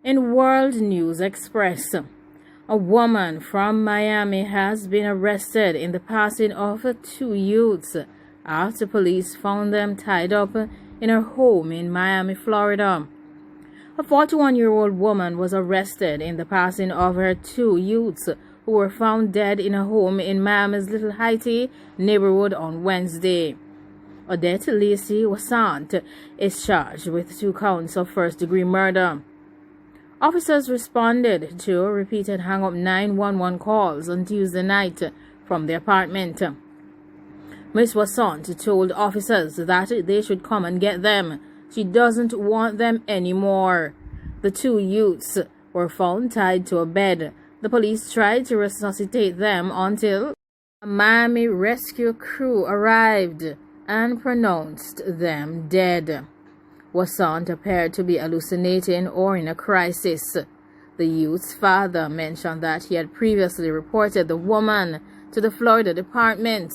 In World News Express, a woman from Miami has been arrested in the passing of two youths after police found them tied up in her home in Miami, Florida. A 41-year-old woman was arrested in the passing of her two youths who were found dead in a home in Miami's Little Haiti neighborhood on Wednesday. Odette Lacey Wassant is charged with 2 counts of first-degree murder. Officers responded to repeated hang-up 911 calls on Tuesday night from the apartment. Ms. Wassant told officers that they should come and get them. She doesn't want them anymore. The two youths were found tied to a bed. The police tried to resuscitate them until a Miami rescue crew arrived and pronounced them dead. Wassant appeared to be hallucinating or in a crisis. The youth's father mentioned that he had previously reported the woman to the Florida Department,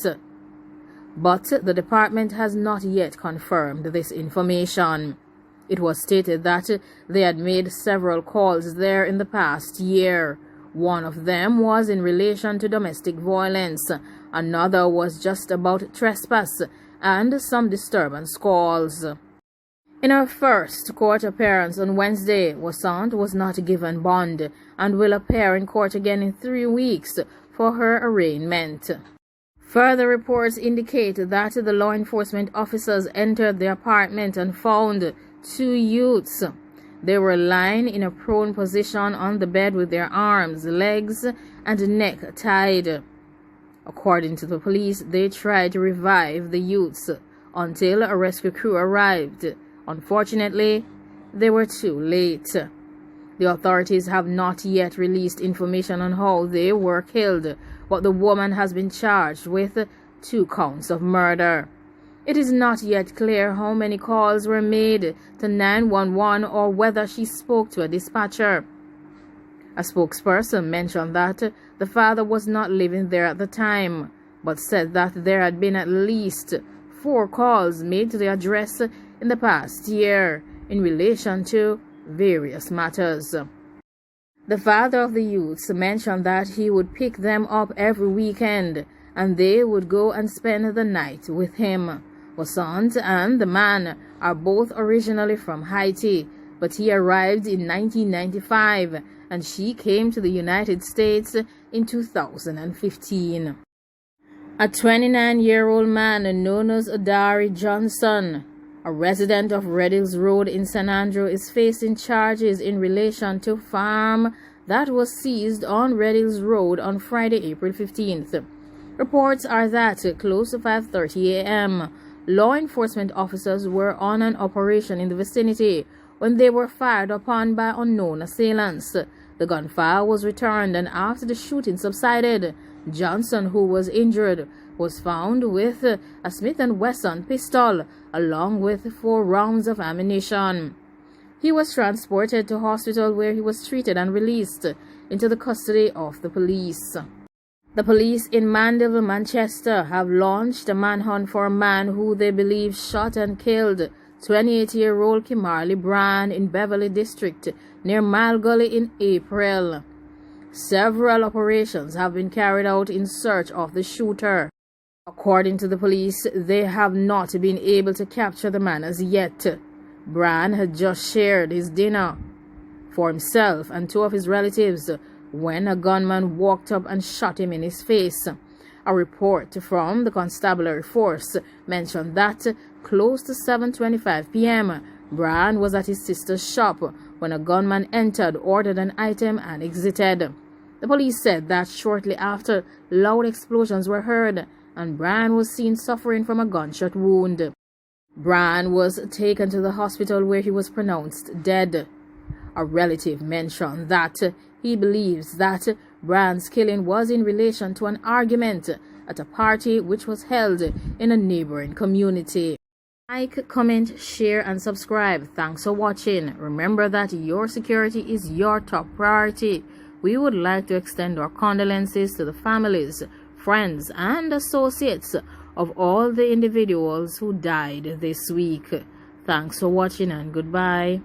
but the department has not yet confirmed this information. It was stated that they had made several calls there in the past year. One of them was in relation to domestic violence. Another was just about trespass and some disturbance calls. In her first court appearance on Wednesday, Wassant was not given bond and will appear in court again in 3 weeks for her arraignment. Further reports indicate that the law enforcement officers entered the apartment and found 2 youths. They were lying in a prone position on the bed with their arms, legs, and neck tied. According to the police, they tried to revive the youths until a rescue crew arrived. Unfortunately, they were too late. The authorities have not yet released information on how they were killed, but the woman has been charged with 2 counts of murder. It is not yet clear how many calls were made to 911 or whether she spoke to a dispatcher. A spokesperson mentioned that the father was not living there at the time, but said that there had been at least 4 calls made to the address in the past year in relation to various matters. The father of the youths mentioned that he would pick them up every weekend and they would go and spend the night with him. Wassant and the man are both originally from Haiti, but he arrived in 1995 and she came to the United States in 2015. A 29-year-old man known as Odari Johnson, a resident of Red Hills Road in San Andrew, is facing charges in relation to a farm that was seized on Red Hills Road on Friday, April 15th. Reports are that close to 5:30 a.m., law enforcement officers were on an operation in the vicinity when they were fired upon by unknown assailants. The gunfire was returned, and after the shooting subsided, Johnson, who was injured, was found with a Smith & Wesson pistol along with 4 rounds of ammunition. He was transported to hospital where he was treated and released into the custody of the police. The police in Mandeville, Manchester have launched a manhunt for a man who they believe shot and killed 28-year-old Kimberly Brand in Beverly District near Mile Gully in April. Several operations have been carried out in search of the shooter. According to the police, they have not been able to capture the man as yet. Brand had just shared his dinner for himself and 2 of his relatives when a gunman walked up and shot him in his face. A report from the constabulary force mentioned that close to 7:25 p.m., Brand was at his sister's shop when a gunman entered, ordered an item, and exited. The police said that shortly after, loud explosions were heard, and Brand was seen suffering from a gunshot wound. Brand was taken to the hospital where he was pronounced dead. A relative mentioned that he believes that Brand's killing was in relation to an argument at a party which was held in a neighboring community. Like, comment, share, and subscribe. Thanks for watching. Remember that your security is your top priority. We would like to extend our condolences to the families, friends, and associates of all the individuals who died this week. Thanks for watching and goodbye.